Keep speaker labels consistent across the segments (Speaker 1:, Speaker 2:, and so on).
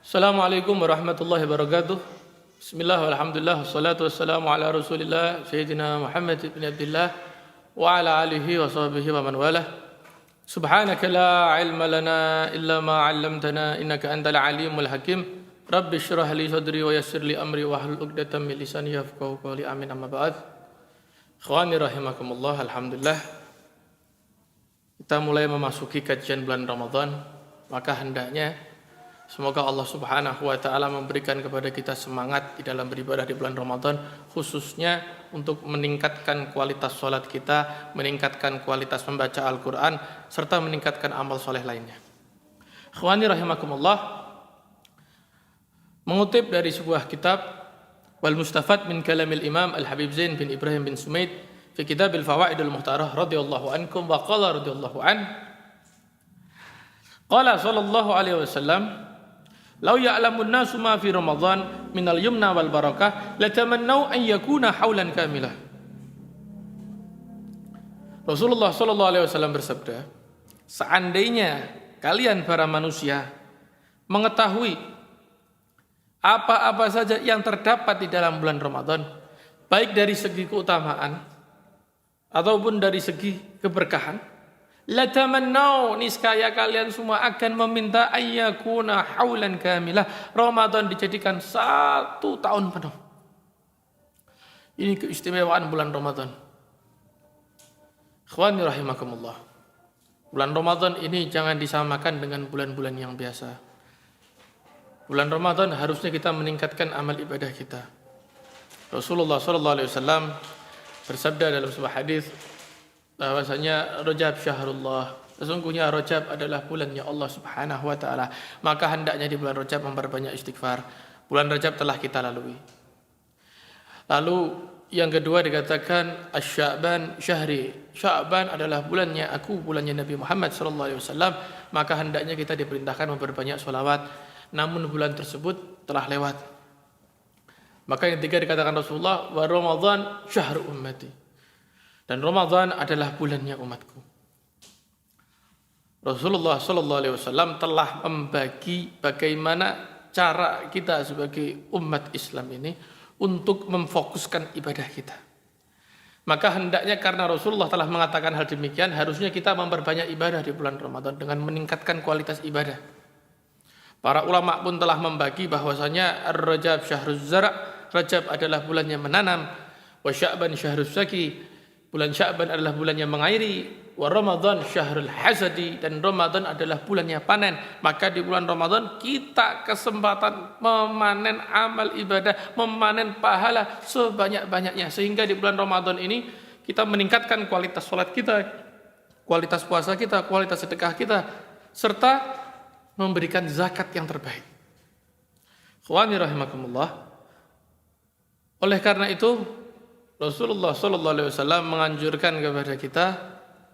Speaker 1: Assalamualaikum warahmatullahi wabarakatuh. Bismillah walhamdulillah wassalatu wassalamu ala rasulillah Sayyidina Muhammad ibn Abdullah wa ala alihi wa sahbihi wa man walah. Subhanaka la ilma lana illa ma 'allamtana innaka antal alimul hakim. Rabbi shrah li sadri wa yassir li amri wa hlul 'uqdatam min lisani yafqahu qawli. Amin amma ba'd. Ikhwani rahimakumullah, alhamdulillah kita mulai memasuki kajian bulan Ramadan, maka hendaknya semoga Allah Subhanahu wa taala memberikan kepada kita semangat di dalam beribadah di bulan Ramadan, khususnya untuk meningkatkan kualitas salat kita, meningkatkan kualitas membaca Al-Qur'an serta meningkatkan amal soleh lainnya. Ikhwani rahimakumullah, mengutip dari sebuah kitab Wal Mustafad min Kalamil Imam Al-Habib Zain bin Ibrahim bin Sumaid fi Kitabil Fawaidul Muhtarah radhiyallahu ankum wa qala radhiyallahu an qala sallallahu alaihi wasallam Lau ya'lamun nasu ma fi Ramadan minal yumna wal barakah latamannau an yakuna haulan kamilah. Rasulullah sallallahu alaihi wasallam bersabda, seandainya kalian para manusia mengetahui apa-apa saja yang terdapat di dalam bulan Ramadan, baik dari segi keutamaan ataupun dari segi keberkahan, latamannau, niscaya kalian semua akan meminta ayyakuna haulan kamilah, Ramadan dijadikan 1 tahun penuh. Ini keistimewaan bulan Ramadan. Ikhwani rahimakumullah, bulan Ramadan ini jangan disamakan dengan bulan-bulan yang biasa. Bulan Ramadan harusnya kita meningkatkan amal ibadah kita. Rasulullah sallallahu alaihi wasallam bersabda dalam sebuah hadis bahwasanya Rajab syahrullah, sesungguhnya Rajab adalah bulannya Allah Subhanahu wa taala, maka hendaknya di bulan Rajab memperbanyak istighfar. Bulan Rajab telah kita lalui. Lalu yang kedua dikatakan Asy-Sya'ban syahri, Sya'ban adalah bulannya aku, bulannya Nabi Muhammad sallallahu alaihi wasallam, maka hendaknya kita diperintahkan memperbanyak sholawat. Namun bulan tersebut telah lewat. Maka yang ketiga dikatakan Rasulullah, wa Ramadan syahru ummati, dan Ramadan adalah bulannya umatku. Rasulullah sallallahu alaihi wasallam telah membagi bagaimana cara kita sebagai umat Islam ini untuk memfokuskan ibadah kita. Maka hendaknya karena Rasulullah telah mengatakan hal demikian, harusnya kita memperbanyak ibadah di bulan Ramadan dengan meningkatkan kualitas ibadah. Para ulama pun telah membagi bahwasanya Ar-Rajab syahruz zara', Rajab adalah bulannya menanam, wa Sya'ban syahruz zaki, bulan Sya'ban adalah bulannya mengairi, wa Ramadan syahrul hasadi, dan Ramadan adalah bulannya panen. Maka di bulan Ramadan kita kesempatan memanen amal ibadah, memanen pahala sebanyak-banyaknya, sehingga di bulan Ramadan ini kita meningkatkan kualitas salat kita, kualitas puasa kita, kualitas sedekah kita, serta memberikan zakat yang terbaik. Ikhwani rahimakumullah, oleh karena itu Rasulullah SAW menganjurkan kepada kita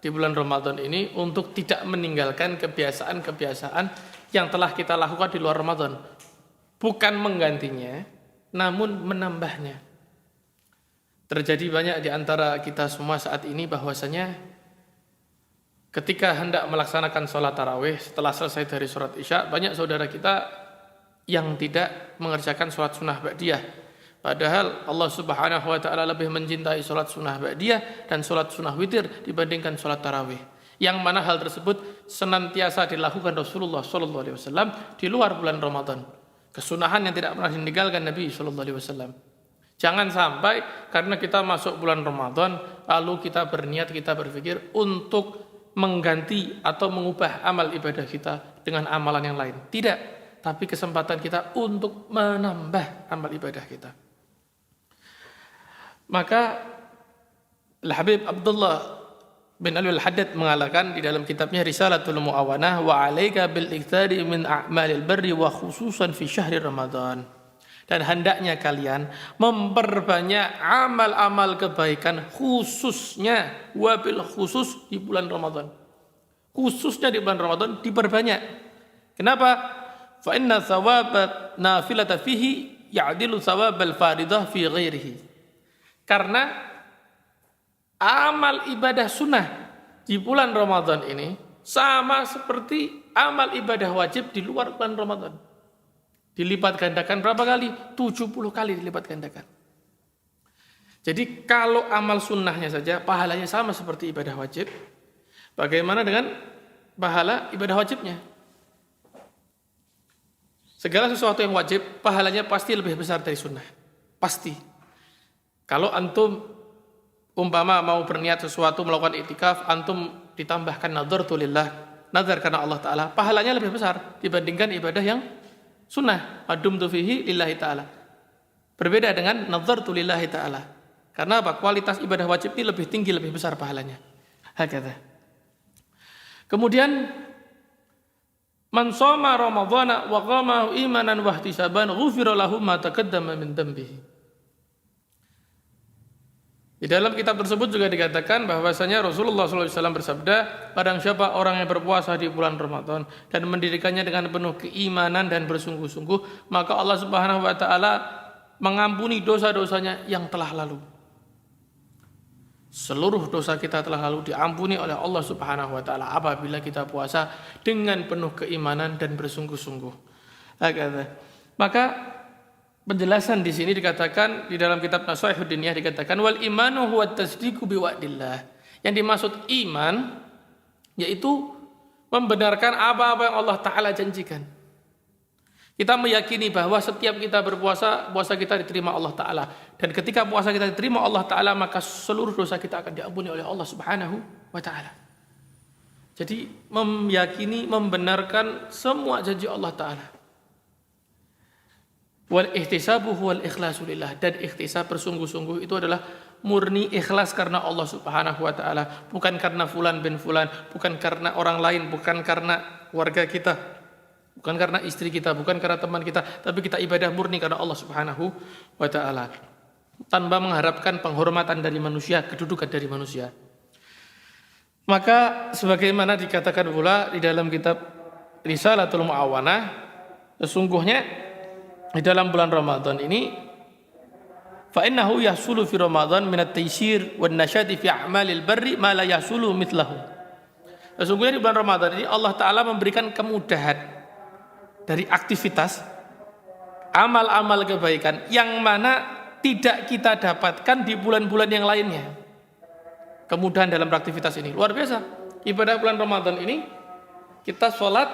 Speaker 1: di bulan Ramadan ini untuk tidak meninggalkan kebiasaan-kebiasaan yang telah kita lakukan di luar Ramadan. Bukan menggantinya, namun menambahnya. Terjadi banyak di antara kita semua saat ini bahwasanya ketika hendak melaksanakan sholat tarawih setelah selesai dari sholat isya, banyak saudara kita yang tidak mengerjakan sholat sunnah ba'diyah. Padahal Allah Subhanahu wa taala lebih mencintai sholat sunnah ba'diyah dan sholat sunnah witir dibandingkan sholat tarawih. Yang mana hal tersebut senantiasa dilakukan Rasulullah sallallahu alaihi wasallam di luar bulan Ramadan. Kesunahan yang tidak pernah ditinggalkan Nabi sallallahu alaihi wasallam. Jangan sampai karena kita masuk bulan Ramadan lalu kita berniat, kita berpikir untuk mengganti atau mengubah amal ibadah kita dengan amalan yang lain. Tidak, tapi kesempatan kita untuk menambah amal ibadah kita. Maka Al-Habib Abdullah bin Alwi Al-Haddad mengatakan di dalam kitabnya Risalatul Mu'awanah, wa 'alaika bil iktsari min a'malil barri wa khususan fi syahri Ramadan. Dan hendaknya kalian memperbanyak amal-amal kebaikan, khususnya wabil khusus di bulan Ramadan. Khususnya di bulan Ramadan diperbanyak. Kenapa? Fa inna thawabat nafilata fihi ya'dilu thawabal faridah fi ghairihi. Karena amal ibadah sunnah di bulan Ramadan ini sama seperti amal ibadah wajib di luar bulan Ramadan. Dilipat gandakan berapa kali? 70 kali dilipat gandakan. Jadi kalau amal sunnahnya saja pahalanya sama seperti ibadah wajib, bagaimana dengan pahala ibadah wajibnya? Segala sesuatu yang wajib pahalanya pasti lebih besar dari sunnah. Pasti. Kalau antum umpama mau berniat sesuatu melakukan iktikaf, antum ditambahkan nadzartu lillah, nazar karena Allah Ta'ala, pahalanya lebih besar dibandingkan ibadah yang sunnah, madumtu fihi lillahi ta'ala. Berbeda dengan nadzartu lillahi ta'ala. Karena apa? Kualitas ibadah wajib ini lebih tinggi, lebih besar pahalanya. Hakata. Kemudian man shoma ramadhana wa qamahu imanan wa ihtisaban ghufira lahu ma taqaddama min dhanbihi. Di dalam kitab tersebut juga dikatakan bahwasanya Rasulullah SAW bersabda, barang siapa orang yang berpuasa di bulan Ramadan dan mendirikannya dengan penuh keimanan dan bersungguh-sungguh, maka Allah Subhanahu wa taala mengampuni dosa-dosanya yang telah lalu. Seluruh dosa kita telah lalu diampuni oleh Allah Subhanahu wa taala apabila kita puasa dengan penuh keimanan dan bersungguh-sungguh. Maka penjelasan di sini dikatakan di dalam kitab Nashaihuddin dikatakan wal imanu huwa tasdiqu biwa'dillah. Yang dimaksud iman yaitu membenarkan apa-apa yang Allah taala janjikan. Kita meyakini bahwa setiap kita berpuasa, puasa kita diterima Allah Ta'ala. Dan ketika puasa kita diterima Allah Ta'ala, maka seluruh dosa kita akan diampuni oleh Allah Subhanahu wa Ta'ala. Jadi meyakini, membenarkan semua janji Allah Ta'ala. Wal ihtisabu wal ikhlasu lillah. Dan ihtisab bersungguh-sungguh itu adalah murni ikhlas karena Allah Subhanahu wa Ta'ala. Bukan karena fulan bin fulan, bukan karena orang lain, bukan karena warga kita, bukan karena istri kita, bukan karena teman kita, tapi kita ibadah murni karena Allah Subhanahu wa Ta'ala, tanpa mengharapkan penghormatan dari manusia, kedudukan dari manusia. Maka sebagaimana dikatakan pula di dalam kitab Risalatul Mu'awanah, sesungguhnya di dalam bulan Ramadan ini fa innahu yahsulu fi Ramadan min at-taysir wan nasyati fi a'malil barri ma la yahsulu mithlahu. Sesungguhnya di bulan Ramadan ini Allah Ta'ala memberikan kemudahan dari aktivitas amal-amal kebaikan yang mana tidak kita dapatkan di bulan-bulan yang lainnya. Kemudahan dalam beraktivitas ini luar biasa. Ibadah bulan Ramadan ini kita sholat,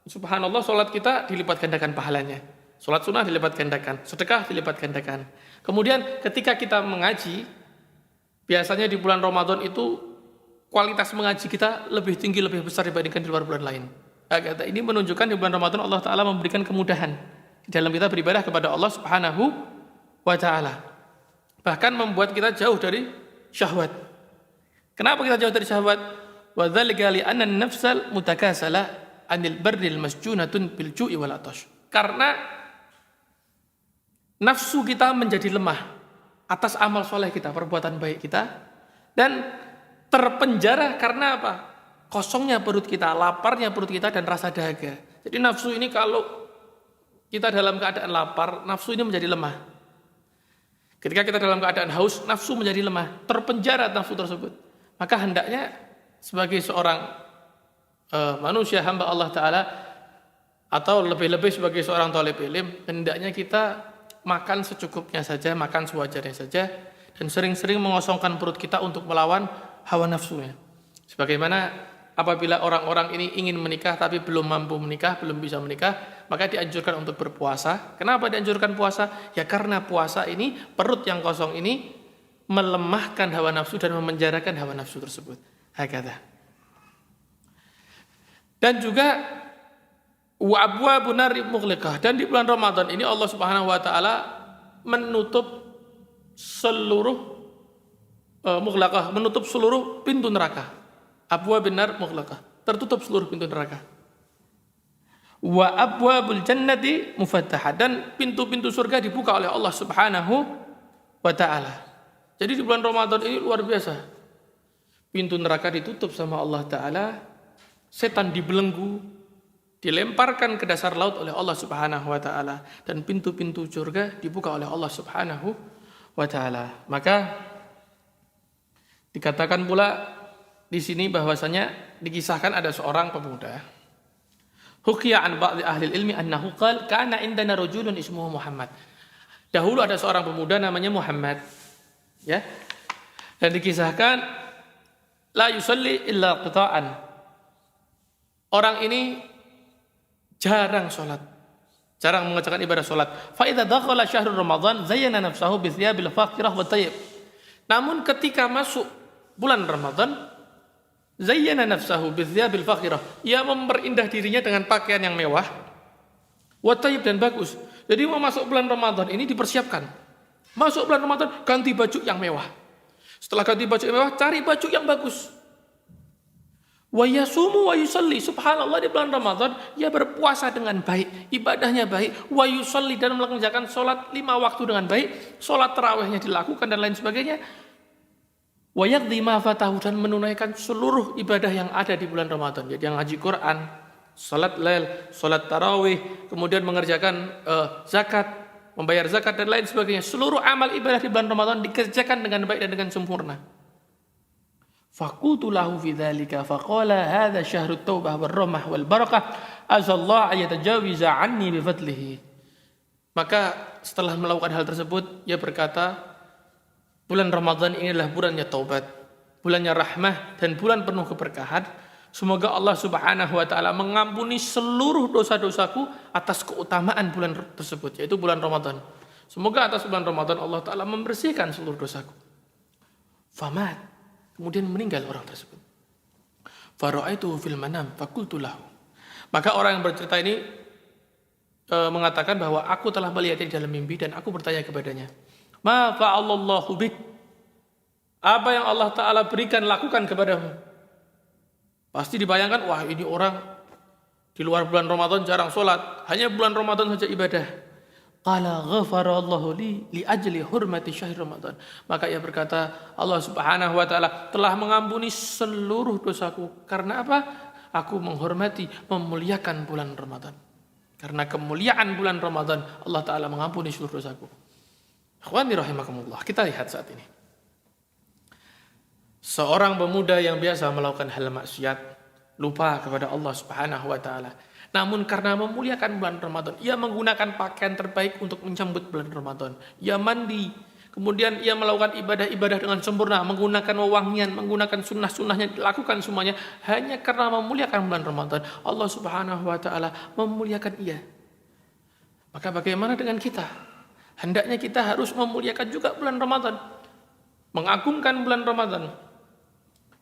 Speaker 1: subhanallah, sholat kita dilipat gandakan pahalanya. Sholat sunnah dilipat gandakan, sedekah dilipat gandakan. Kemudian ketika kita mengaji, biasanya di bulan Ramadan itu kualitas mengaji kita lebih tinggi, lebih besar dibandingkan di luar bulan lain. Ini menunjukkan di bulan Ramadan Allah Ta'ala memberikan kemudahan di dalam kita beribadah kepada Allah Subhanahu wa Ta'ala. Bahkan membuat kita jauh dari syahwat. Kenapa kita jauh dari syahwat? Wa dzalika li anna an-nafsal mutakasala 'anil barril masjunatun bil ju'i wal 'atash. Karena nafsu kita menjadi lemah atas amal soleh kita, perbuatan baik kita, dan terpenjara karena apa? Kosongnya perut kita, laparnya perut kita, dan rasa dahaga. Jadi nafsu ini kalau kita dalam keadaan lapar, nafsu ini menjadi lemah. Ketika kita dalam keadaan haus, nafsu menjadi lemah, terpenjara nafsu tersebut. Maka hendaknya sebagai seorang manusia hamba Allah Ta'ala, atau lebih-lebih sebagai seorang thalib ilm, hendaknya kita makan secukupnya saja, makan sewajarnya saja, dan sering-sering mengosongkan perut kita untuk melawan hawa nafsunya. Sebagaimana apabila orang-orang ini ingin menikah tapi belum mampu menikah, belum bisa menikah, maka dianjurkan untuk berpuasa. Kenapa dianjurkan puasa? Ya karena puasa ini, perut yang kosong ini melemahkan hawa nafsu dan memenjarakan hawa nafsu tersebut. Hakata. Dan juga wa abwabun nari mughliqah. Dan di bulan Ramadan ini Allah Subhanahu wa Ta'ala menutup seluruh mughlaqah, menutup seluruh pintu neraka. Abwabun nar mughlaqah, tertutup seluruh pintu neraka. Wa abwabul jannati mufattahah, dan pintu-pintu surga dibuka oleh Allah Subhanahu wa Ta'ala. Jadi di bulan Ramadan ini luar biasa. Pintu neraka ditutup sama Allah Ta'ala, setan dibelenggu, dilemparkan ke dasar laut oleh Allah Subhanahu wa Ta'ala, dan pintu-pintu surga dibuka oleh Allah Subhanahu wa Ta'ala. Maka dikatakan pula di sini bahwasanya dikisahkan ada seorang pemuda Hukiya an ba'di ahli ilmi annahu qala kana indana rajulun ismuhu Muhammad. Dahulu ada seorang pemuda namanya Muhammad, ya. Dan dikisahkan la yusalli illa qita'an. Orang ini jarang sholat, jarang mengerjakan ibadah sholat. Fa idza dakhala syahrul Ramadan zayyana nafsahu bi thiyabil faqirah wa tayyib. Namun ketika masuk bulan Ramadan, zayyana nafsahu bi thiyabil faqirah, ia memperindah dirinya dengan pakaian yang mewah, wa tayyib, dan bagus. Jadi mau masuk bulan Ramadan ini dipersiapkan. Masuk bulan Ramadan ganti baju yang mewah. Setelah ganti baju yang mewah, cari baju yang bagus. Wa yasumu wa yusalli, subhanallah, di bulan Ramadan ia berpuasa dengan baik, ibadahnya baik, wa yusalli, dan mengerjakan sholat 5 waktu dengan baik, sholat tarawihnya dilakukan dan lain sebagainya. Wa yaqdi ma fatahu, dan menunaikan seluruh ibadah yang ada di bulan Ramadan. Jadi yang ngaji Quran, sholat lail, sholat tarawih, kemudian mengerjakan zakat, membayar zakat dan lain sebagainya. Seluruh amal ibadah di bulan Ramadan dikerjakan dengan baik dan dengan sempurna. Faqultu lahu fi dzalika faqala hadza syahrut taubah war rahmah wal barakah azallahu ayatajawiza anni bi fadlihi. Maka setelah melakukan hal tersebut, ia berkata, bulan Ramadan inilah bulannya taubat, bulannya rahmah, dan bulan penuh keberkahan. Semoga Allah Subhanahu wa taala mengampuni seluruh dosa-dosaku atas keutamaan bulan tersebut, yaitu bulan Ramadan. Semoga atas bulan Ramadan Allah taala membersihkan seluruh dosaku. Famat, kemudian meninggal orang tersebut. Fara'aituhu fil manam faqultu lahu. Maka orang yang bercerita ini mengatakan bahwa aku telah melihatnya di dalam mimpi dan aku bertanya kepadanya, ma fa'alallahu bik? Apa yang Allah Ta'ala berikan, lakukan kepadamu? Pasti dibayangkan, wah ini orang di luar bulan Ramadan jarang sholat, hanya bulan Ramadan saja ibadah. Qala ghafarallahu li ajli hurmati syahr Ramadan. Maka ia berkata, Allah Subhanahu wa taala telah mengampuni seluruh dosaku. Karena apa? Aku menghormati, memuliakan bulan Ramadan. Karena kemuliaan bulan Ramadan, Allah Ta'ala mengampuni seluruh dosaku. Akhwani rahimakumullah, kita lihat saat ini. Seorang pemuda yang biasa melakukan hal maksiat, lupa kepada Allah Subhanahu wa taala. Namun karena memuliakan bulan Ramadan, ia menggunakan pakaian terbaik untuk menyambut bulan Ramadan. Ia mandi, kemudian ia melakukan ibadah-ibadah dengan sempurna, menggunakan wewangian, menggunakan sunnah-sunnahnya, dilakukan semuanya hanya karena memuliakan bulan Ramadan. Allah Subhanahu wa taala memuliakan ia. Maka bagaimana dengan kita? Hendaknya kita harus memuliakan juga bulan Ramadan, mengagungkan bulan Ramadan.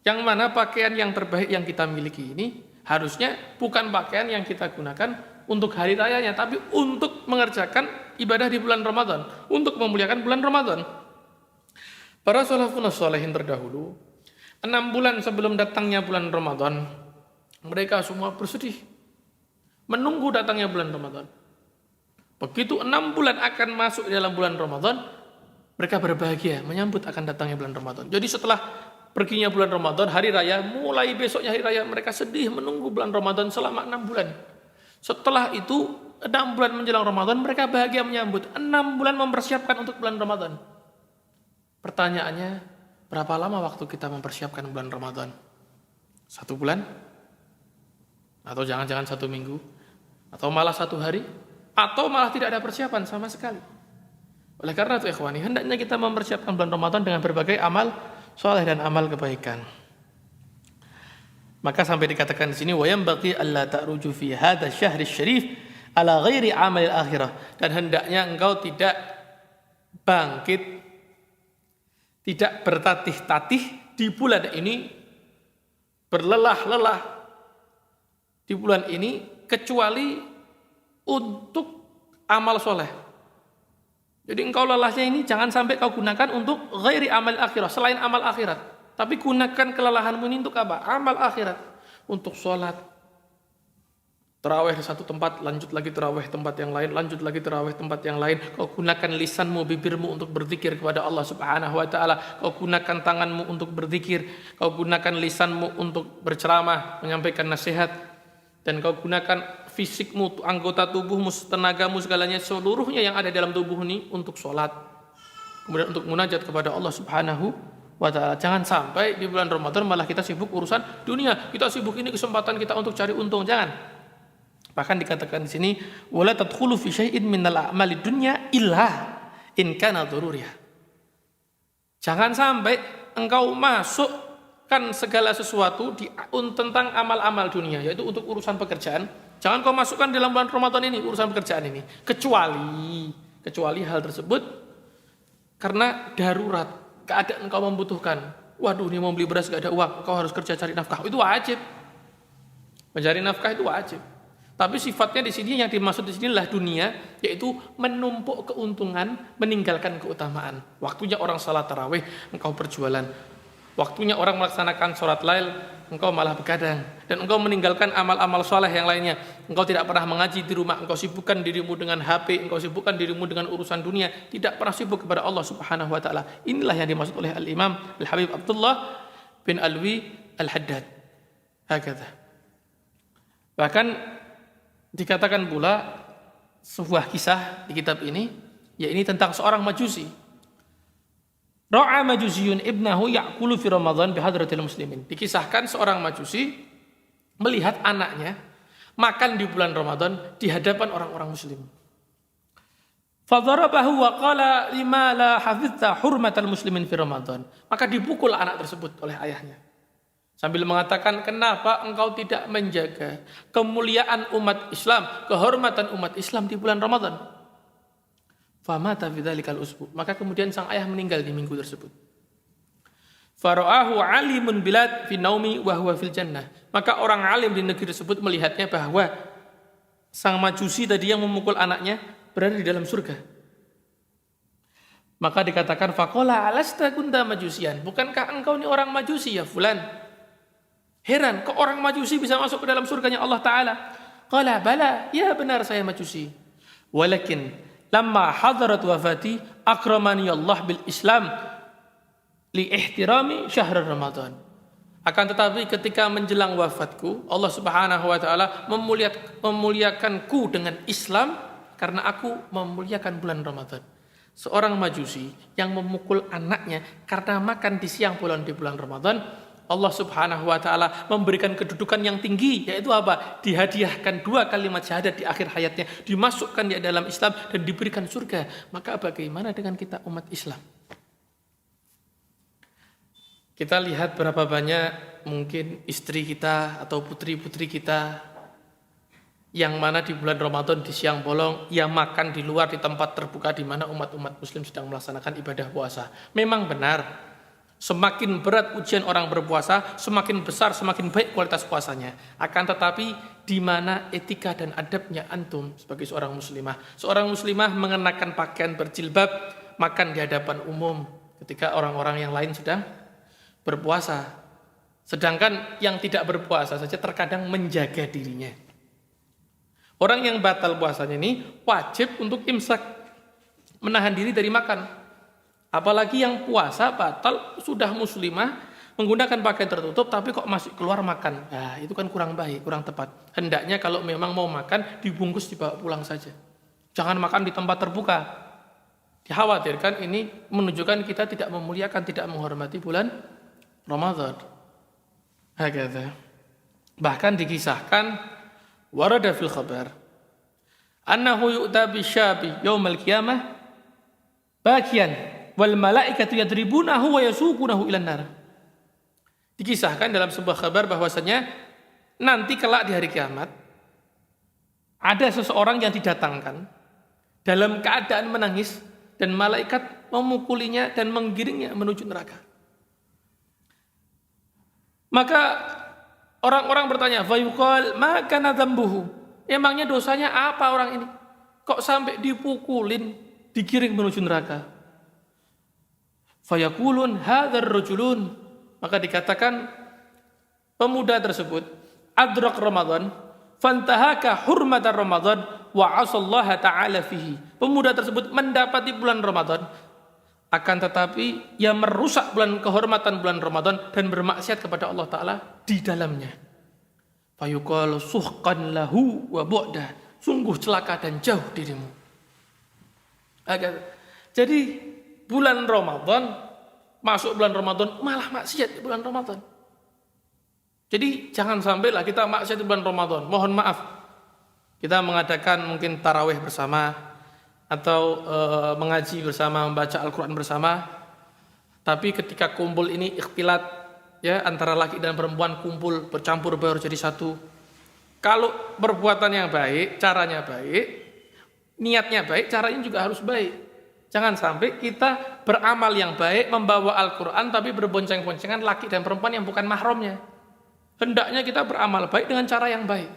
Speaker 1: Yang mana pakaian yang terbaik yang kita miliki ini harusnya bukan pakaian yang kita gunakan untuk hari rayanya, tapi untuk mengerjakan ibadah di bulan Ramadan, untuk memuliakan bulan Ramadan. Para salafun shalihin terdahulu, 6 bulan sebelum datangnya bulan Ramadan, mereka semua bersedih, menunggu datangnya bulan Ramadan. Begitu 6 bulan akan masuk dalam bulan Ramadan, mereka berbahagia menyambut akan datangnya bulan Ramadan. Jadi setelah perginya bulan Ramadan, hari raya, mulai besoknya hari raya, mereka sedih menunggu bulan Ramadan selama 6 bulan. Setelah itu, 6 bulan menjelang Ramadan, mereka bahagia menyambut. 6 bulan mempersiapkan untuk bulan Ramadan. Pertanyaannya, berapa lama waktu kita mempersiapkan bulan Ramadan? 1 bulan? Atau jangan-jangan 1 minggu? Atau malah 1 hari? Atau malah tidak ada persiapan sama sekali? Oleh karena itu, ikhwani, hendaknya kita mempersiapkan bulan Ramadan dengan berbagai amal soleh dan amal kebaikan. Maka sampai dikatakan di sini, wa yanbaghi alla ta'ruju fi hadzal syahr syarif ala ghairi amal akhirah, dan hendaknya engkau tidak bangkit, tidak bertatih-tatih di bulan ini, berlelah-lelah di bulan ini kecuali untuk amal soleh. Jadi engkau lelahnya ini jangan sampai kau gunakan untuk ghairi amal akhirah, selain amal akhirat. Tapi gunakan kelelahanmu ini untuk apa? Amal akhirat. Untuk sholat, tarawih di satu tempat, lanjut lagi tarawih tempat yang lain, lanjut lagi tarawih tempat yang lain. Kau gunakan lisanmu, bibirmu untuk berzikir kepada Allah Subhanahu wa taala. Kau gunakan tanganmu untuk berzikir, kau gunakan lisanmu untuk berceramah, menyampaikan nasihat, dan kau gunakan fisikmu, anggota tubuhmu, tenagamu, segalanya, seluruhnya yang ada dalam tubuh ini untuk sholat, kemudian untuk munajat kepada Allah Subhanahu wa ta'ala. Jangan sampai di bulan Ramadan malah kita sibuk urusan dunia, kita sibuk ini kesempatan kita untuk cari untung. Jangan. Bahkan dikatakan di sini wala tadkhulu fi syai'in minal a'mali dunya illa in kana dzururiyah. Jangan sampai engkau masukkan segala sesuatu tentang amal-amal dunia, yaitu untuk urusan pekerjaan. Jangan kau masukkan dalam bulan Ramadan ini urusan pekerjaan ini, kecuali hal tersebut karena darurat, keadaan engkau membutuhkan. Waduh, ini mau beli beras gak ada uang, kau harus kerja cari nafkah. Itu wajib. Mencari nafkah itu wajib. Tapi sifatnya di sini yang dimaksud di sini adalah dunia, yaitu menumpuk keuntungan, meninggalkan keutamaan. Waktunya orang salat tarawih, engkau berjualan. Waktunya orang melaksanakan sholat lail, engkau malah begadang. Dan engkau meninggalkan amal-amal soleh yang lainnya. Engkau tidak pernah mengaji di rumah, engkau sibukkan dirimu dengan HP, engkau sibukkan dirimu dengan urusan dunia, tidak pernah sibuk kepada Allah Subhanahu wa taala. Inilah yang dimaksud oleh Al-Imam Al-Habib Abdullah bin Alwi Al-Haddad. Hakata. Bahkan dikatakan pula sebuah kisah di kitab ini, yaitu tentang seorang Majusi. Ra'a Majusiyun ibnahu ya'kulu fi Ramadan bi hadratil muslimin. Dikisahkan seorang Majusi melihat anaknya makan di bulan Ramadan di hadapan orang-orang muslim. Fadharabahu wa qala lima la hafizta hurmatal muslimin fi Ramadan. Maka dipukul anak tersebut oleh ayahnya. Sambil mengatakan, kenapa engkau tidak menjaga kemuliaan umat Islam, kehormatan umat Islam di bulan Ramadan? Famata fi dzalikal usbu. Maka kemudian sang ayah meninggal di minggu tersebut. Fara'ahu alimun bilad fi naumi wa huwa fil jannah. Maka orang alim di negeri tersebut melihatnya bahwa sang Majusi tadi yang memukul anaknya berada di dalam surga. Maka dikatakan, faqala alasta kunta majusian. Bukankah engkau ini orang Majusi ya fulan? Heran, kok orang Majusi bisa masuk ke dalam surganya Allah Ta'ala? Qala bala, ya benar saya Majusi. Walakin, lamma hadarat wafati, akramani Allah bil Islam, li ihtirami syahr Ramadan. Akan tetapi ketika menjelang wafatku, Allah Subhanahu Wa Ta'ala memuliakanku dengan Islam, karena aku memuliakan bulan Ramadan. Seorang Majusi yang memukul anaknya karena makan di siang bulan di bulan Ramadan, Allah Subhanahu wa taala memberikan kedudukan yang tinggi, yaitu apa? Dihadiahkan 2 kalimat syahadat di akhir hayatnya, dimasukkan di dalam Islam dan diberikan surga. Maka bagaimana dengan kita umat Islam? Kita lihat berapa banyak mungkin istri kita atau putri-putri kita yang mana di bulan Ramadan di siang bolong ia makan di luar di tempat terbuka di mana umat-umat muslim sedang melaksanakan ibadah puasa. Memang benar, semakin berat ujian orang berpuasa, semakin besar, semakin baik kualitas puasanya. Akan tetapi, di mana etika dan adabnya antum sebagai seorang muslimah? Seorang muslimah mengenakan pakaian berjilbab, makan di hadapan umum ketika orang-orang yang lain sedang berpuasa. Sedangkan yang tidak berpuasa saja terkadang menjaga dirinya. Orang yang batal puasanya ini wajib untuk imsak, menahan diri dari makan. Apalagi yang puasa batal sudah muslimah menggunakan pakaian tertutup tapi kok masih keluar makan. Nah, itu kan kurang baik, kurang tepat. Hendaknya kalau memang mau makan dibungkus dibawa pulang saja. Jangan makan di tempat terbuka. Dikhawatirkan ini menunjukkan kita tidak memuliakan, tidak menghormati bulan Ramadan. Hakata. Bahkan dikisahkan warada fil khabar annahu yu'ta bisyabi yaumal qiyamah bakian wal malaikatu yadribunahu wa yasuqunahu ilan nar. Dikisahkan dalam sebuah kabar bahwasanya nanti kelak di hari kiamat ada seseorang yang didatangkan dalam keadaan menangis dan malaikat memukulinya dan menggiringnya menuju neraka. Maka orang-orang bertanya, "Fayuqal ma kana dzambuhu?" Emangnya dosanya apa orang ini? Kok sampai dipukulin, digiring menuju neraka? Fayaqulun hadzal rajulun, maka dikatakan pemuda tersebut adrak Ramadan fantahaka hurmatar Ramadan wa asallaha ta'ala fihi. Pemuda tersebut mendapati bulan Ramadan, akan tetapi ia merusak kehormatan bulan Ramadan dan bermaksiat kepada Allah Ta'ala di dalamnya. Fayuqal suhqan lahu wa bu'da, sungguh celaka dan jauh dirimu. Jadi bulan Ramadan, masuk bulan Ramadan malah maksiat di bulan Ramadan. Jadi jangan sampailah kita maksiat di bulan Ramadan. Mohon maaf, Kita mengadakan mungkin tarawih bersama atau mengaji bersama, membaca Al-Quran bersama. Tapi ketika kumpul ini ikhtilat, ya, antara laki dan perempuan kumpul bercampur baur jadi satu. Kalau perbuatan yang baik, caranya baik, niatnya baik, caranya juga harus baik. Jangan sampai kita beramal yang baik, membawa Al-Quran tapi berbonceng-boncengan laki dan perempuan yang bukan mahramnya. Hendaknya kita beramal baik dengan cara yang baik.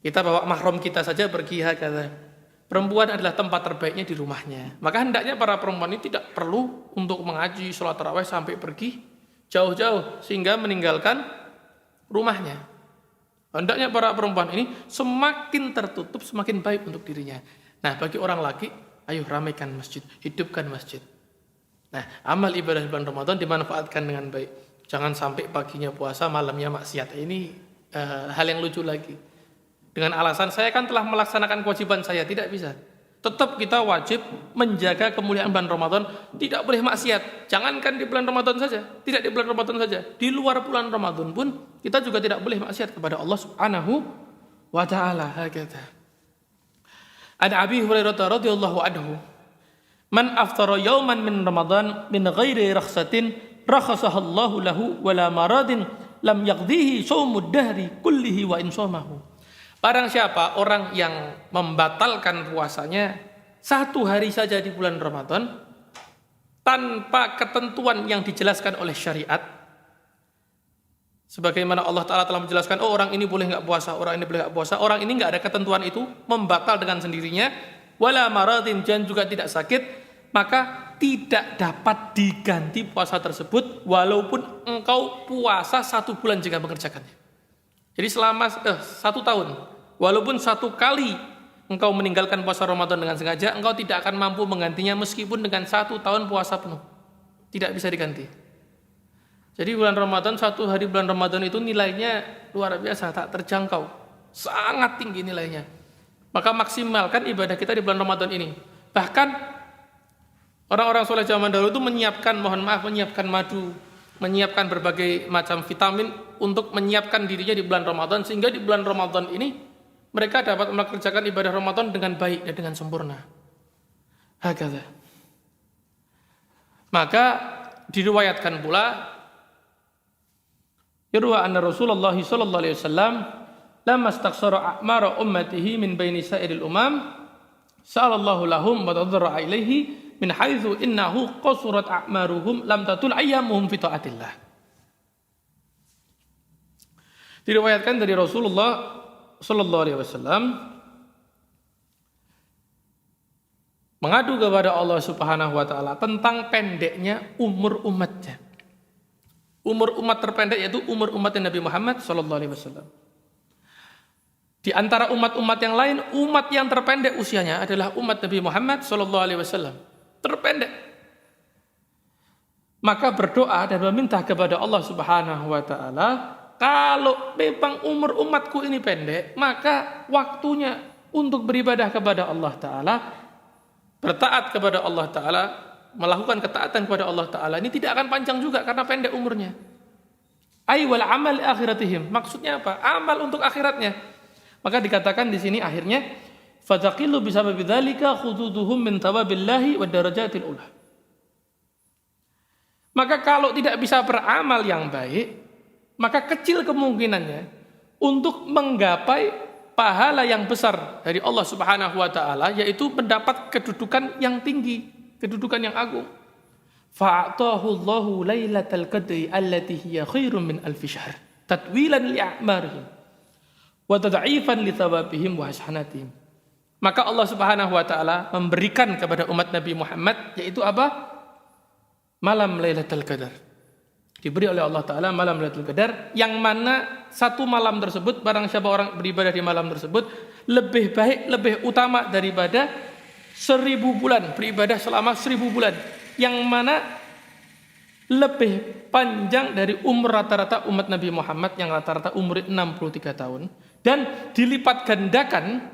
Speaker 1: Kita bawa mahram kita saja pergi hakata. Perempuan adalah tempat terbaiknya di rumahnya. Maka hendaknya para perempuan ini tidak perlu untuk mengaji sholat tarawih sampai pergi jauh-jauh sehingga meninggalkan rumahnya. Hendaknya para perempuan ini semakin tertutup semakin baik untuk dirinya. Nah, bagi orang laki, ayo ramaikan masjid, hidupkan masjid. Nah, amal ibadah bulan Ramadan dimanfaatkan dengan baik. Jangan sampai paginya puasa, malamnya maksiat. Ini hal yang lucu lagi. Dengan alasan saya kan telah melaksanakan kewajiban saya, tidak bisa. Tetap kita wajib menjaga kemuliaan bulan Ramadan, tidak boleh maksiat. Jangankan di bulan Ramadan saja, tidak di bulan Ramadan saja, di luar bulan Ramadan pun kita juga tidak boleh maksiat kepada Allah Subhanahu wa taala. Hakata. An Abi Hurairah radhiyallahu anhu, "Man aftara yawman min Ramadan min ghairi rakhsatin, rakhasahallahu lahu wala maradin lam yaqdihi shaumud dahri kullihi wa in shamahu." Barang siapa orang yang membatalkan puasanya satu hari saja di bulan Ramadan tanpa ketentuan yang dijelaskan oleh syariat, sebagaimana Allah Ta'ala telah menjelaskan, oh orang ini boleh nggak puasa, orang ini boleh nggak puasa, orang ini nggak ada ketentuan itu, membatal dengan sendirinya, wala maradin, dan juga tidak sakit, maka tidak dapat diganti puasa tersebut walaupun engkau puasa 1 bulan jika mengerjakannya. Jadi selama 1 tahun, walaupun 1 kali engkau meninggalkan puasa Ramadan dengan sengaja, engkau tidak akan mampu menggantinya meskipun dengan 1 tahun puasa penuh. Tidak bisa diganti. Jadi bulan Ramadan, 1 hari bulan Ramadan itu nilainya luar biasa, tak terjangkau. Sangat tinggi nilainya. Maka maksimalkan ibadah kita di bulan Ramadan ini. Bahkan orang-orang soleh zaman dahulu itu menyiapkan madu, menyiapkan berbagai macam vitamin untuk menyiapkan dirinya di bulan Ramadan, sehingga di bulan Ramadan ini mereka dapat mengerjakan ibadah Ramadan dengan baik dan dengan sempurna. Hakata. Maka diriwayatkan pula, yarwa anna Rasulullah sallallahu alaihi wasallam lamma istaqsara a'mara ummatihi min baini sa'iril sallallahu lahum wa tadarra ilaihi min haitsu innahu qasurat a'maruhum lam tatul ayyamuhum fi taatillah. Diriwayatkan dari Rasulullah sallallahu alaihi wasallam mengadu kepada Allah Subhanahu wa taala tentang pendeknya umur umatnya. Umur umat terpendek yaitu umur umat Nabi Muhammad sallallahu alaihi wasallam. Di antara umat-umat yang lain, umat yang terpendek usianya adalah umat Nabi Muhammad sallallahu alaihi wasallam. Terpendek. Maka berdoa dan meminta kepada Allah Subhanahu wa taala, kalau memang umur umatku ini pendek, maka waktunya untuk beribadah kepada Allah taala, bertaat kepada Allah taala, melakukan ketaatan kepada Allah taala ini tidak akan panjang juga karena pendek umurnya. Ai wal amal akhiratihim. Maksudnya apa? Amal untuk akhiratnya. Maka dikatakan di sini akhirnya fataqilu bisababi dzalika khududuhum min thawabillahi wad darajatil ula. Maka kalau tidak bisa beramal yang baik, maka kecil kemungkinannya untuk menggapai pahala yang besar dari Allah Subhanahu wa taala, yaitu mendapat kedudukan yang tinggi, kedudukan yang agung. Fa'atahu Allahu lailatal qadri allati hiya khairum min alfi syahr tatwilan li'amarihim wa tad'ifan li thawabihim wa hasanatihim. Maka Allah Subhanahu wa taala memberikan kepada umat Nabi Muhammad yaitu apa? Malam Lailatul Qadar. Diberi oleh Allah taala malam Lailatul Qadar yang mana satu malam tersebut barang siapa orang beribadah di malam tersebut lebih baik, lebih utama daripada 1000 bulan beribadah selama 1000 bulan, yang mana lebih panjang dari umur rata-rata umat Nabi Muhammad yang rata-rata umur 63 tahun, dan dilipat gandakan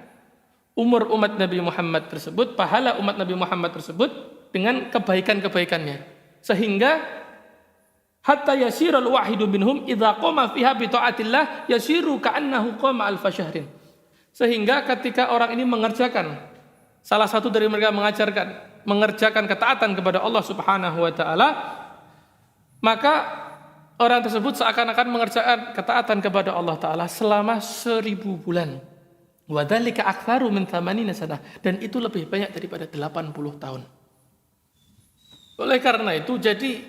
Speaker 1: umur umat Nabi Muhammad tersebut, pahala umat Nabi Muhammad tersebut dengan kebaikan-kebaikannya, sehingga hatta yasirul wahidu minhum idza qama fiha bi taatillah yasiru ka'annahu qama alf syahrin. Sehingga ketika orang ini mengerjakan, salah satu dari mereka mengerjakan ketaatan kepada Allah Subhanahu wa taala, maka orang tersebut seakan-akan mengerjakan ketaatan kepada Allah taala selama 1000 bulan. Wa dzalika aktsaru min 80 sanah, dan itu lebih banyak daripada 80 tahun. Oleh karena itu, jadi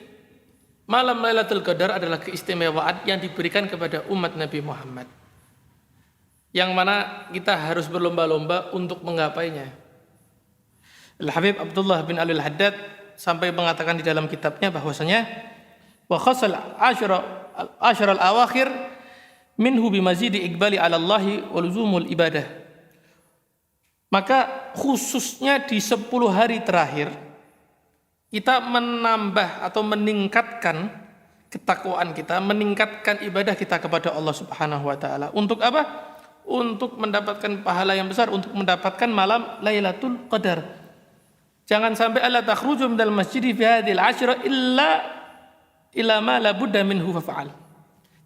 Speaker 1: malam Lailatul Qadar adalah keistimewaan yang diberikan kepada umat Nabi Muhammad, yang mana kita harus berlomba-lomba untuk menggapainya. Al-Habib Abdullah bin Ali Al-Haddad sampai mengatakan di dalam kitabnya bahwasanya wa khasal ashar al-awakhir minhu bimazidi iqbali 'ala Allahi wa luzumul ibadah. Maka khususnya di 10 hari terakhir kita menambah atau meningkatkan ketakwaan kita, meningkatkan ibadah kita kepada Allah Subhanahu wa taala. Untuk apa? Untuk mendapatkan pahala yang besar, untuk mendapatkan malam Lailatul Qadar. Jangan sampai alla takhruju minal masjidi fi hadhil 'ashra illa ma la budda minhu fa'al.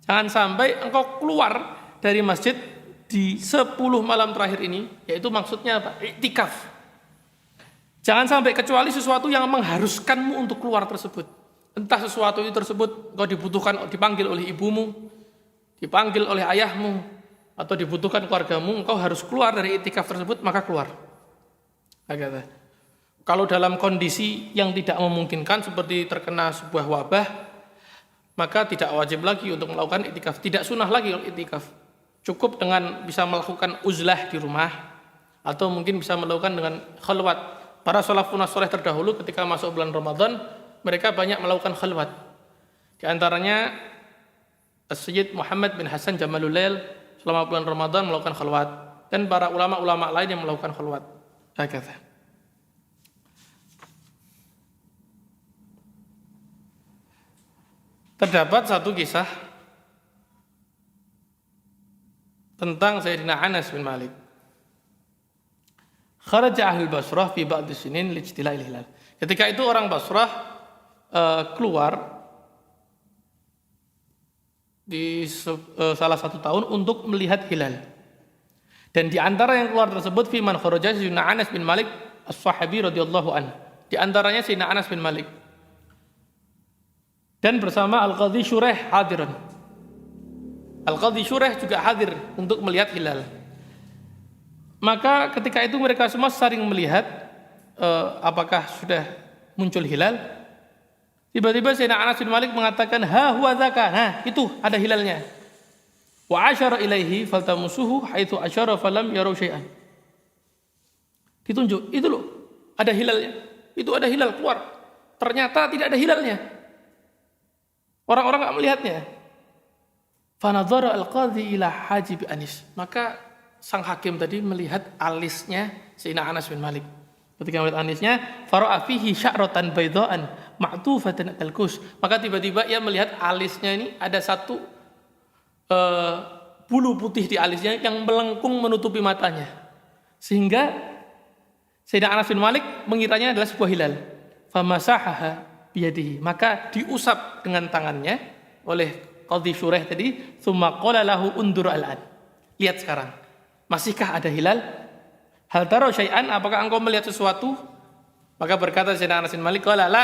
Speaker 1: Jangan sampai engkau keluar dari masjid di 10 malam terakhir ini, yaitu maksudnya apa? Iktikaf. Jangan sampai kecuali sesuatu yang mengharuskanmu untuk keluar tersebut. Entah sesuatu itu tersebut engkau dipanggil oleh ibumu, dipanggil oleh ayahmu, atau dibutuhkan keluargamu, engkau harus keluar dari iktikaf tersebut, maka keluar. Agar. Kalau dalam kondisi yang tidak memungkinkan seperti terkena sebuah wabah, maka tidak wajib lagi untuk melakukan iktikaf, tidak sunnah lagi iktikaf. Cukup dengan bisa melakukan uzlah di rumah, atau mungkin bisa melakukan dengan khalwat. Para salafun saleh terdahulu ketika masuk bulan Ramadan, mereka banyak melakukan khalwat. Di antaranya Sayyid Muhammad bin Hasan Jamalul Lail selama bulan Ramadan melakukan khalwat, dan para ulama-ulama lain yang melakukan khalwat. Hakata. Terdapat satu kisah tentang Sayyidina Anas bin Malik. Kharaja ahlul Basrah fi ba'd sinin lijtila'il hilal. Ketika itu orang Basrah keluar di salah satu tahun untuk melihat hilal. Dan di antara yang keluar tersebut fi man kharaja Sayyidina Anas bin Malik as-Sahabi radhiyallahu anhu. Di antaranya Sayyidina Anas bin Malik. Dan bersama Al-Qadhi Syureh hadiran. Al-Qadhi Syureh juga hadir untuk melihat hilal. Maka ketika itu mereka semua saling melihat apakah sudah muncul hilal. Tiba-tiba Sayyidina Anas bin Malik mengatakan, ha huwa dzaka, nah itu ada hilalnya. Wa asyara ilaihi faltamusuhu haitsu asyara falam yaru syai'an. Ditunjuk, itu loh, ada hilalnya. Itu ada hilal keluar. Ternyata tidak ada hilalnya. Orang-orang enggak melihatnya. Fanadhara al-qadhi ila hajib Anis. Maka sang hakim tadi melihat alisnya Sayyidina Anas bin Malik. Ketika melihat alisnya, fara'a fihi sya'ratan baydha'an ma'tufatan al-kus. Maka tiba-tiba ia melihat alisnya ini ada satu bulu putih di alisnya yang melengkung menutupi matanya. Sehingga Sayyidina Anas bin Malik mengiranya adalah sebuah hilal. Famasahaha biyadihi. Maka diusap dengan tangannya oleh Qadhi Syureh tadi, tsumma qala lahu undur al-an. Lihat sekarang. Masihkah ada hilal? Hal taro syai'an, apakah engkau melihat sesuatu? Maka berkata Sayyidina Anas bin Malik, qala la.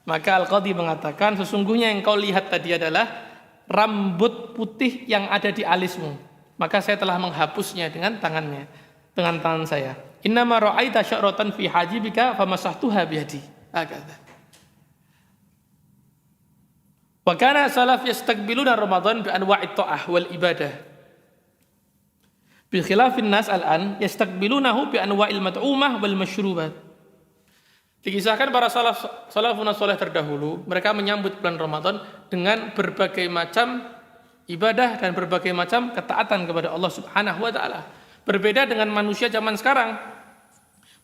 Speaker 1: Maka Al-Qadhi mengatakan, sesungguhnya yang kau lihat tadi adalah rambut putih yang ada di alismu. Maka saya telah menghapusnya dengan tangannya, dengan tangan saya. Innama ra'aita sya'ratan fi hajibika famasahtuha biyadi. Agata. Wa kana salaf yastaqbiluna Ramadan bi anwa'it ta'ah wal ibadah. Bi khilafin nas al-an yastaqbilunahu bi anwa'il mat'umah wal masyrubat. Dikisahkan para salafun saleh terdahulu, mereka menyambut bulan Ramadan dengan berbagai macam ibadah dan berbagai macam ketaatan kepada Allah Subhanahu wa taala. Berbeda dengan manusia zaman sekarang,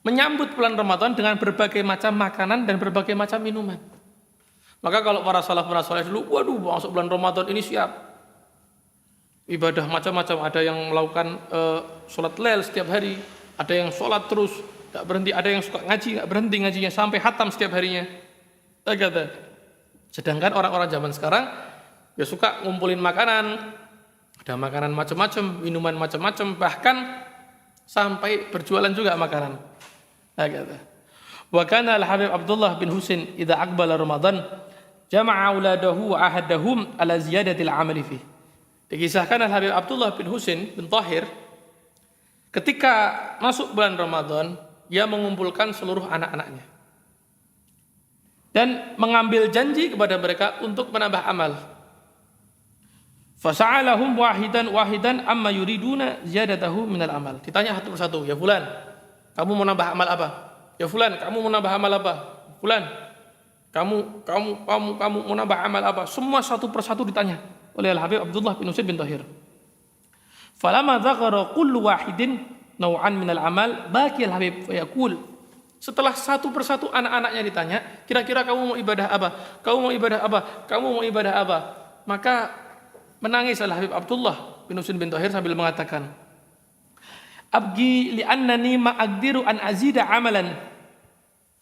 Speaker 1: menyambut bulan Ramadan dengan berbagai macam makanan dan berbagai macam minuman. Maka kalau para salafun saleh dulu, waduh, masuk bulan Ramadan ini siap. Ibadah macam-macam, ada yang melakukan sholat lail setiap hari, ada yang sholat terus tak berhenti, ada yang suka ngaji nggak berhenti ngajinya sampai khatam setiap harinya. Sedangkan orang-orang zaman sekarang ya suka ngumpulin makanan, Ada makanan macam-macam, minuman macam-macam, bahkan sampai berjualan juga makanan. Nah, kata. Wa kana al-Habib Abdullah bin Husain idza aqbala Ramadan jama'a auladahu wa ahadahum ala ziyadatil amali fihi. Dikisahkan Al-Habib Abdullah bin Husain bin Tahir ketika masuk bulan Ramadan, ia mengumpulkan seluruh anak-anaknya dan mengambil janji kepada mereka untuk menambah amal. Fasa'alahum wahidan amma yuriduna ziyadatahu minal amal. Ditanya satu persatu, ya fulan, kamu mau nambah amal apa? Ya fulan, kamu mau nambah amal apa? Fulan, kamu mau nambah amal apa? Semua satu persatu ditanya oleh Al-Habib Abdullah bin Husain bin Tahir. Falamma dzakara kullu wahidin naw'an minal amal baqi Al-Habib fayaqul. Setelah satu persatu anak-anaknya ditanya, kira-kira kamu mau ibadah apa? Kamu mau ibadah apa? Kamu mau ibadah apa? Maka menangis Al-Habib Abdullah bin Husain bin Tahir sambil mengatakan, Abgi li'annani ma'aqdiru an azida amalan.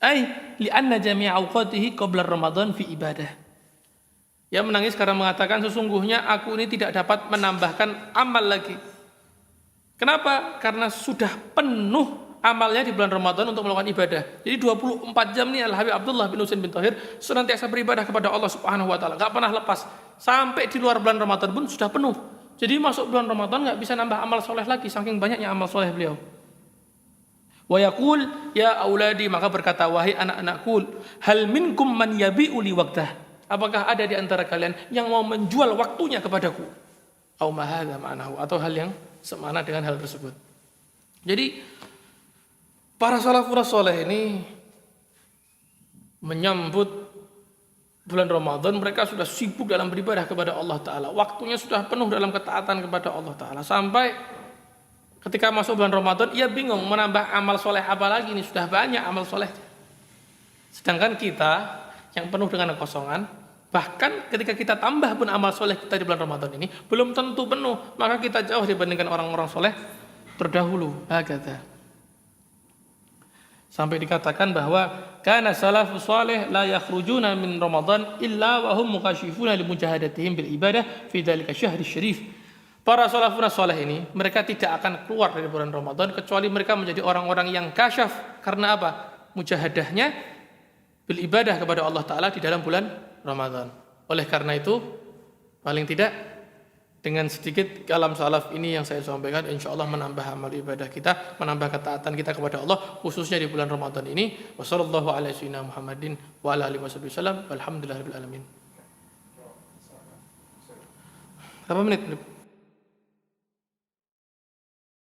Speaker 1: Ay li'anna jami'a awqatihi qabla Ramadan fi ibadah. Ia menangis karena mengatakan sesungguhnya aku ini tidak dapat menambahkan amal lagi. Kenapa? Karena sudah penuh amalnya di bulan Ramadan untuk melakukan ibadah. Jadi 24 jam nih Al-Habib Abdullah bin Husain bin Tahir senantiasa beribadah kepada Allah Subhanahu wa taala, enggak pernah lepas. Sampai di luar bulan Ramadan pun sudah penuh. Jadi masuk bulan Ramadan enggak bisa nambah amal soleh lagi saking banyaknya amal soleh beliau. Wa yaqul ya auladi, maka berkata wahai anak-anakku, hal minkum man yabi'u li waqtah. Apakah ada di antara kalian yang mau menjual waktunya kepadaku? Au ma hadza ma'nahu, atau hal yang semana dengan hal tersebut. Jadi para salafus saleh ini menyambut bulan Ramadan, mereka sudah sibuk dalam beribadah kepada Allah Ta'ala. Waktunya sudah penuh dalam ketaatan kepada Allah Ta'ala. Sampai ketika masuk bulan Ramadan, ia bingung menambah amal soleh apa lagi, ini sudah banyak amal soleh. Sedangkan kita yang penuh dengan kekosongan, bahkan ketika kita tambah pun amal soleh kita di bulan Ramadan ini, belum tentu penuh. Maka kita jauh dibandingkan orang-orang soleh terdahulu. Hakata. Sampai dikatakan bahwa kana salafus salih la yakhrujuna min Ramadan illa wa hum mukashifuna li mujahadatihim bil ibadah fi dzalika syahri syarif. Para salafun salih ini mereka tidak akan keluar dari bulan Ramadan kecuali mereka menjadi orang-orang yang kasyaf. Karena apa? Mujahadahnya bil ibadah kepada Allah Ta'ala di dalam bulan Ramadan. Oleh karena itu, paling tidak dengan sedikit kalam salaf ini yang saya sampaikan, insya Allah menambah amal ibadah kita, menambah ketaatan kita kepada Allah, khususnya di bulan Ramadan ini. Wassallallahu ala sayyidina Muhammadin wa ala alihi wasallam. Walhamdulillahirabbil alamin. Berapa menit?